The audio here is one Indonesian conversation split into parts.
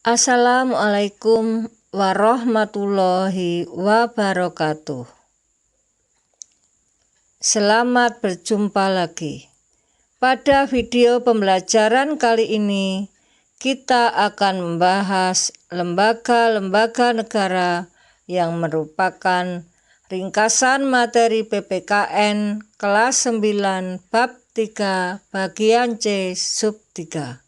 Assalamualaikum warahmatullahi wabarakatuh. Selamat berjumpa lagi. Pada video pembelajaran kali ini, kita akan membahas lembaga-lembaga negara yang merupakan ringkasan materi PPKN kelas 9 bab 3 bagian C sub 3.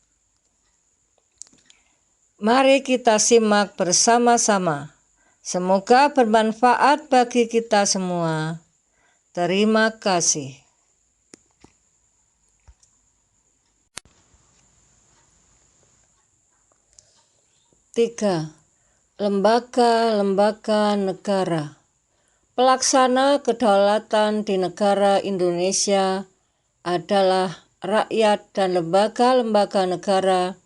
Mari kita simak bersama-sama. Semoga bermanfaat bagi kita semua. Terima kasih. Tiga, lembaga-lembaga negara. Pelaksana kedaulatan di negara Indonesia adalah rakyat dan lembaga-lembaga negara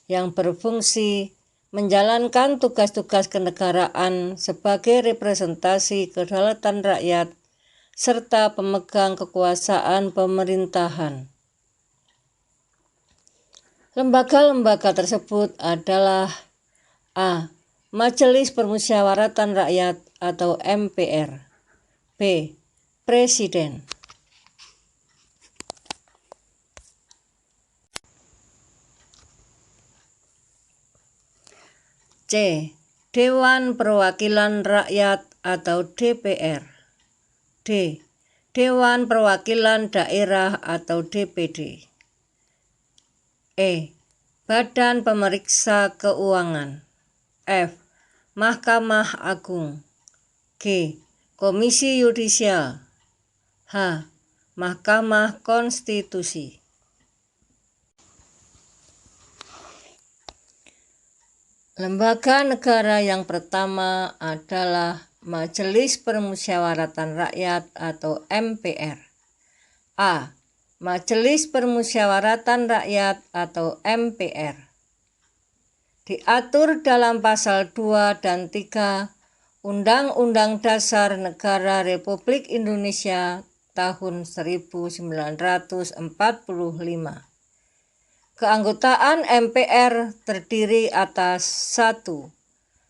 yang berfungsi menjalankan tugas-tugas kenegaraan sebagai representasi kedaulatan rakyat serta pemegang kekuasaan pemerintahan. Lembaga-lembaga tersebut adalah A. Majelis Permusyawaratan Rakyat atau MPR. B. Presiden. C. Dewan Perwakilan Rakyat atau DPR. D. Dewan Perwakilan Daerah atau DPD. E. Badan Pemeriksa Keuangan. F. Mahkamah Agung. G. Komisi Yudisial. H. Mahkamah Konstitusi. Lembaga negara yang pertama adalah Majelis Permusyawaratan Rakyat atau MPR. A. Majelis Permusyawaratan Rakyat atau MPR. Diatur dalam pasal 2 dan 3 Undang-Undang Dasar Negara Republik Indonesia tahun 1945. Keanggotaan MPR terdiri atas 1.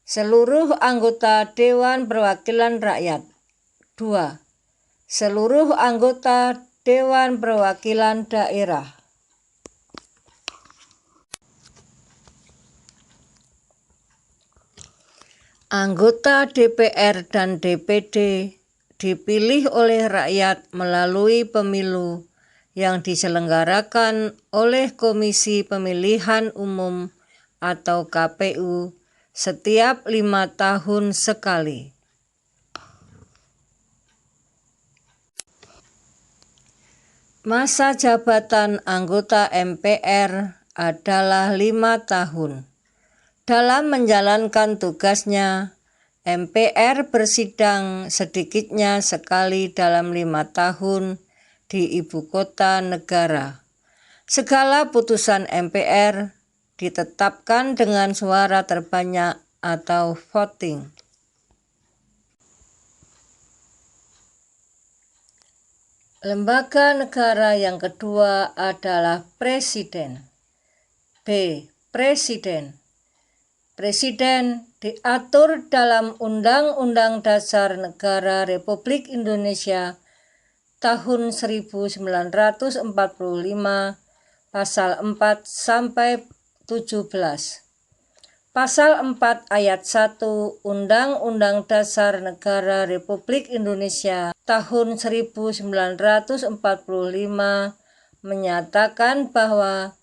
Seluruh anggota Dewan Perwakilan Rakyat. 2. Seluruh anggota Dewan Perwakilan Daerah. Anggota DPR dan DPD dipilih oleh rakyat melalui pemilu yang diselenggarakan oleh Komisi Pemilihan Umum atau KPU setiap 5 tahun sekali. Masa jabatan anggota MPR adalah 5 tahun. Dalam menjalankan tugasnya, MPR bersidang sedikitnya sekali dalam 5 tahun di ibu kota negara. Segala putusan MPR ditetapkan dengan suara terbanyak atau voting. Lembaga negara yang kedua adalah Presiden. B. Presiden. Presiden diatur dalam Undang-Undang Dasar Negara Republik Indonesia tahun 1945 pasal 4 sampai 17. Pasal 4 ayat 1 Undang-Undang Dasar Negara Republik Indonesia tahun 1945 menyatakan bahwa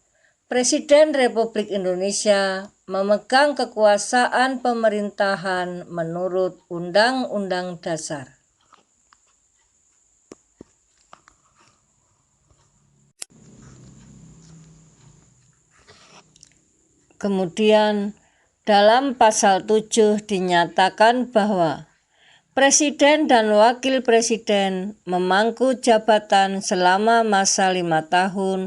Presiden Republik Indonesia memegang kekuasaan pemerintahan menurut Undang-Undang Dasar. Kemudian dalam pasal 7 dinyatakan bahwa Presiden dan Wakil Presiden memangku jabatan selama masa 5 tahun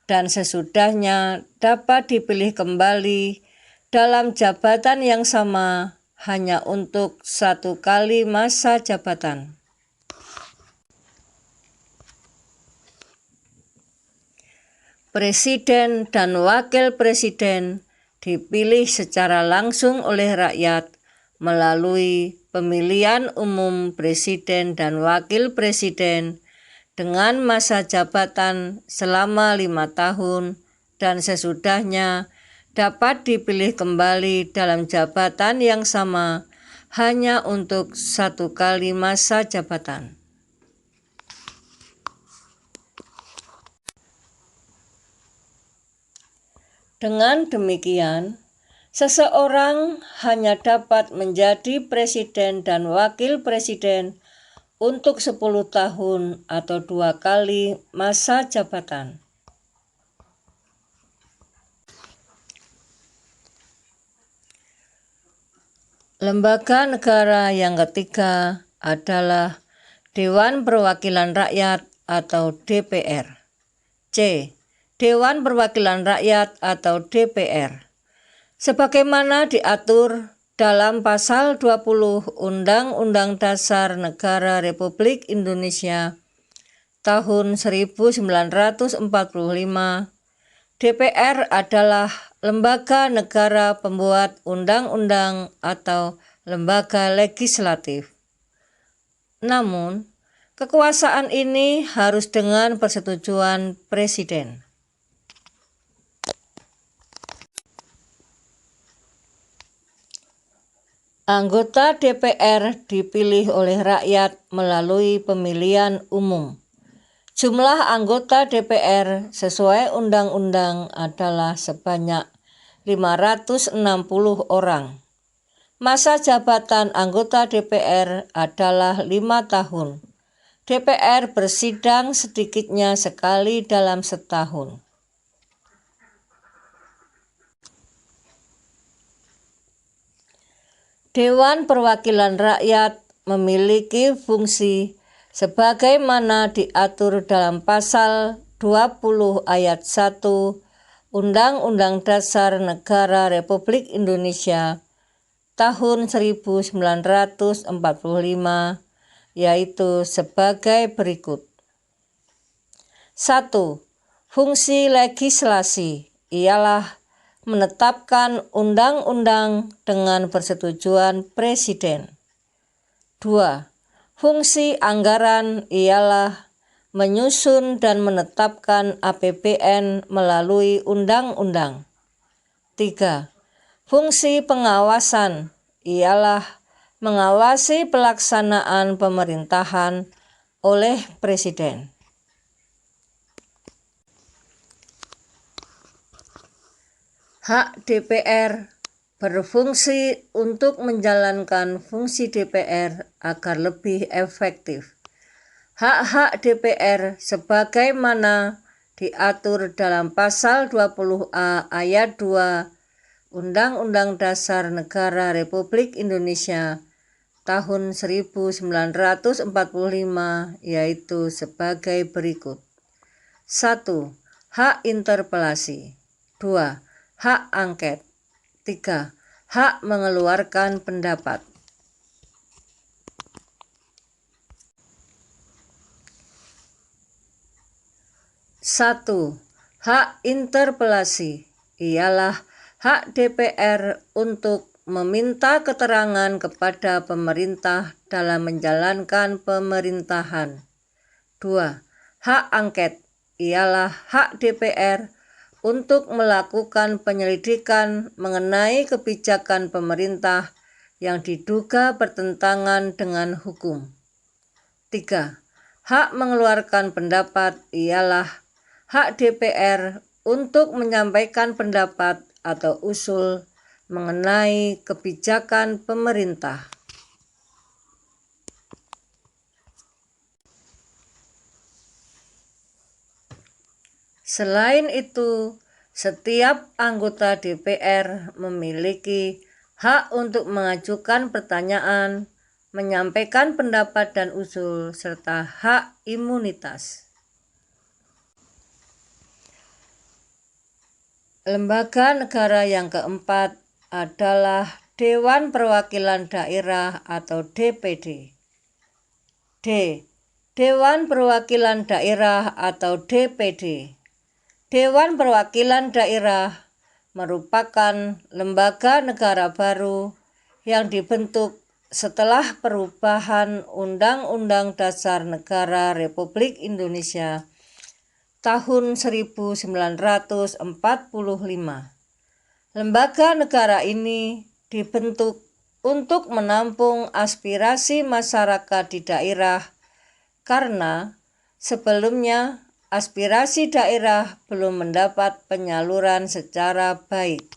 dan sesudahnya dapat dipilih kembali dalam jabatan yang sama hanya untuk 1 kali masa jabatan. Presiden dan Wakil Presiden dipilih secara langsung oleh rakyat melalui pemilihan umum presiden dan wakil presiden dengan masa jabatan selama 5 tahun dan sesudahnya dapat dipilih kembali dalam jabatan yang sama hanya untuk 1 kali masa jabatan. Dengan demikian, seseorang hanya dapat menjadi presiden dan wakil presiden untuk 10 tahun atau 2 kali masa jabatan. Lembaga negara yang ketiga adalah Dewan Perwakilan Rakyat atau DPR. C. Dewan Perwakilan Rakyat atau DPR. Sebagaimana diatur dalam pasal 20 Undang-Undang Dasar Negara Republik Indonesia tahun 1945, DPR adalah lembaga negara pembuat undang-undang atau lembaga legislatif. Namun, kekuasaan ini harus dengan persetujuan presiden. Anggota DPR dipilih oleh rakyat melalui pemilihan umum. Jumlah anggota DPR sesuai undang-undang adalah sebanyak 560 orang. Masa jabatan anggota DPR adalah 5 tahun. DPR bersidang sedikitnya sekali dalam setahun. Dewan Perwakilan Rakyat memiliki fungsi sebagaimana diatur dalam pasal 20 ayat 1 Undang-Undang Dasar Negara Republik Indonesia tahun 1945, yaitu sebagai berikut. 1. Fungsi legislasi ialah menetapkan undang-undang dengan persetujuan presiden. 2. Fungsi anggaran ialah menyusun dan menetapkan APBN melalui undang-undang. 3. Fungsi pengawasan ialah mengawasi pelaksanaan pemerintahan oleh presiden. Hak DPR berfungsi untuk menjalankan fungsi DPR agar lebih efektif. Hak-hak DPR sebagaimana diatur dalam pasal 20A ayat 2 Undang-Undang Dasar Negara Republik Indonesia tahun 1945, yaitu sebagai berikut. 1. Hak interpelasi. 2. Hak angket. 3. Hak mengeluarkan pendapat. Satu, hak interpelasi ialah hak DPR untuk meminta keterangan kepada pemerintah dalam menjalankan pemerintahan. 2. Hak angket ialah hak DPR untuk melakukan penyelidikan mengenai kebijakan pemerintah yang diduga bertentangan dengan hukum. 3. Hak mengeluarkan pendapat ialah hak DPR untuk menyampaikan pendapat atau usul mengenai kebijakan pemerintah. Selain itu, setiap anggota DPR memiliki hak untuk mengajukan pertanyaan, menyampaikan pendapat dan usul, serta hak imunitas. Lembaga negara yang keempat adalah Dewan Perwakilan Daerah atau DPD. D. Dewan Perwakilan Daerah atau DPD. Dewan Perwakilan Daerah merupakan lembaga negara baru yang dibentuk setelah perubahan Undang-Undang Dasar Negara Republik Indonesia tahun 1945. Lembaga negara ini dibentuk untuk menampung aspirasi masyarakat di daerah karena sebelumnya aspirasi daerah belum mendapat penyaluran secara baik.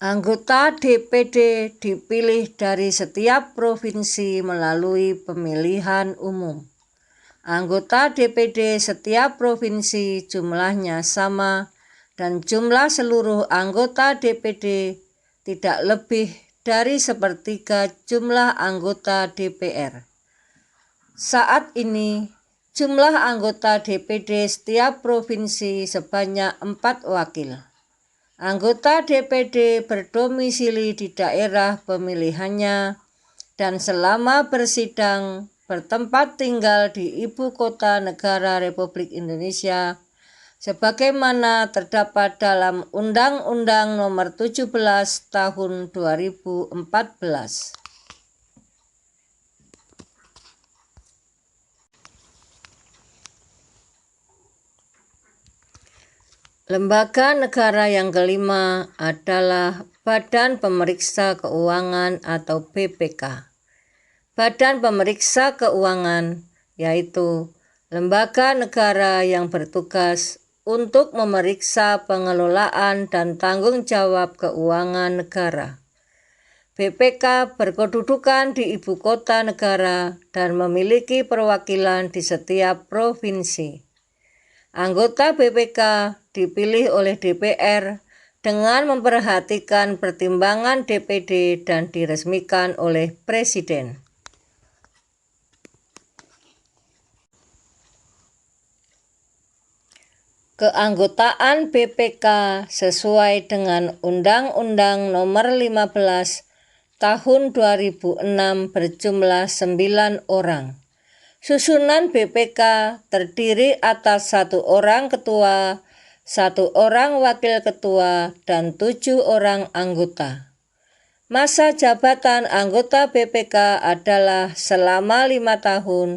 Anggota DPD dipilih dari setiap provinsi melalui pemilihan umum. Anggota DPD setiap provinsi jumlahnya sama dan jumlah seluruh anggota DPD tidak lebih dari sepertiga jumlah anggota DPR. Saat ini jumlah anggota DPD setiap provinsi sebanyak 4 wakil. Anggota DPD berdomisili di daerah pemilihannya dan selama bersidang bertempat tinggal di Ibu Kota Negara Republik Indonesia sebagaimana terdapat dalam Undang-Undang Nomor 17 Tahun 2014. Lembaga negara yang kelima adalah Badan Pemeriksa Keuangan atau BPK. Badan Pemeriksa Keuangan yaitu lembaga negara yang bertugas untuk memeriksa pengelolaan dan tanggung jawab keuangan negara. BPK berkedudukan di Ibu Kota Negara dan memiliki perwakilan di setiap provinsi. Anggota BPK dipilih oleh DPR dengan memperhatikan pertimbangan DPD dan diresmikan oleh Presiden. Keanggotaan BPK sesuai dengan Undang-Undang Nomor 15 Tahun 2006 berjumlah 9 orang. Susunan BPK terdiri atas 1 orang ketua, 1 orang wakil ketua, dan 7 orang anggota. Masa jabatan anggota BPK adalah selama 5 tahun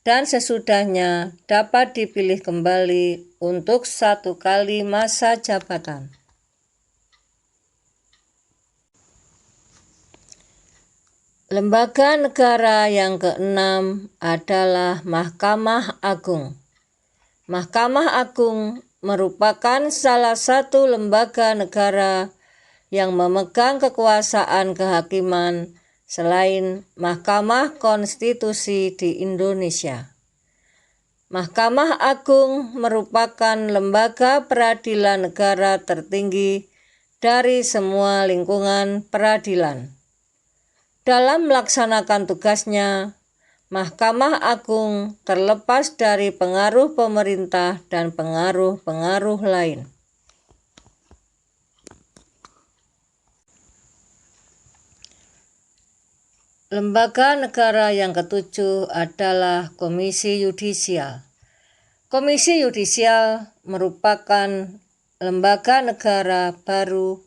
dan sesudahnya dapat dipilih kembali untuk 1 kali masa jabatan. Lembaga negara yang keenam adalah Mahkamah Agung. Mahkamah Agung merupakan salah satu lembaga negara yang memegang kekuasaan kehakiman selain Mahkamah Konstitusi di Indonesia. Mahkamah Agung merupakan lembaga peradilan negara tertinggi dari semua lingkungan peradilan. Dalam melaksanakan tugasnya, Mahkamah Agung terlepas dari pengaruh pemerintah dan pengaruh-pengaruh lain. Lembaga negara yang ketujuh adalah Komisi Yudisial. Komisi Yudisial merupakan lembaga negara baru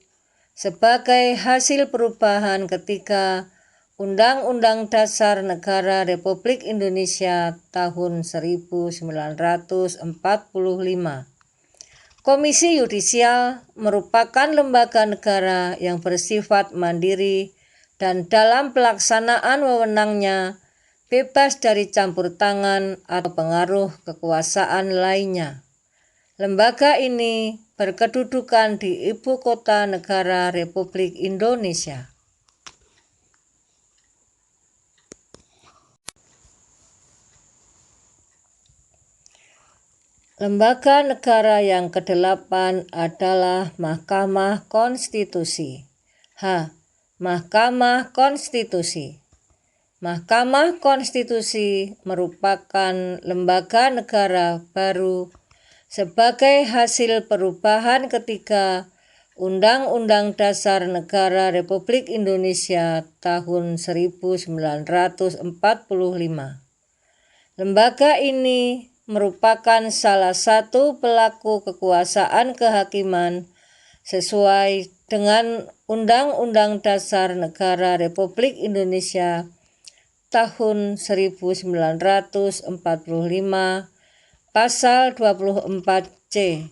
sebagai hasil perubahan ketiga Undang-Undang Dasar Negara Republik Indonesia tahun 1945. Komisi Yudisial merupakan lembaga negara yang bersifat mandiri dan dalam pelaksanaan wewenangnya bebas dari campur tangan atau pengaruh kekuasaan lainnya. Lembaga ini berkedudukan di Ibu Kota Negara Republik Indonesia. Lembaga negara yang kedelapan adalah Mahkamah Konstitusi. Mahkamah Konstitusi. Mahkamah Konstitusi merupakan lembaga negara baru sebagai hasil perubahan ketiga Undang-Undang Dasar Negara Republik Indonesia tahun 1945. Lembaga ini merupakan salah satu pelaku kekuasaan kehakiman sesuai dengan Undang-Undang Dasar Negara Republik Indonesia tahun 1945 pasal 24C.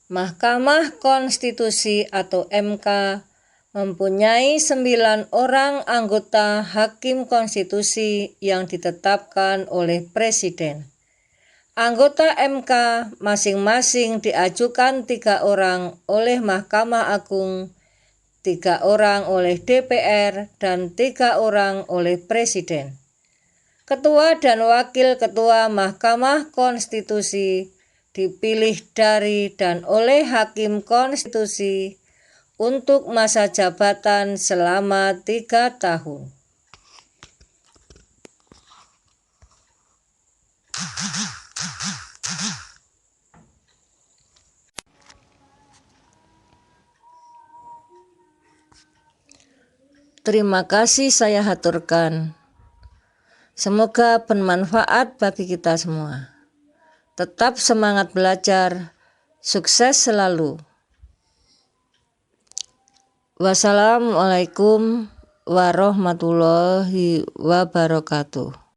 Mahkamah Konstitusi atau MK mempunyai 9 orang anggota hakim konstitusi yang ditetapkan oleh Presiden. Anggota MK masing-masing diajukan 3 orang oleh Mahkamah Agung, 3 orang oleh DPR, dan 3 orang oleh Presiden. Ketua dan Wakil Ketua Mahkamah Konstitusi dipilih dari dan oleh Hakim Konstitusi untuk masa jabatan selama 3 tahun. Terima kasih saya haturkan. Semoga bermanfaat bagi kita semua. Tetap semangat belajar, sukses selalu. Wassalamualaikum warahmatullahi wabarakatuh.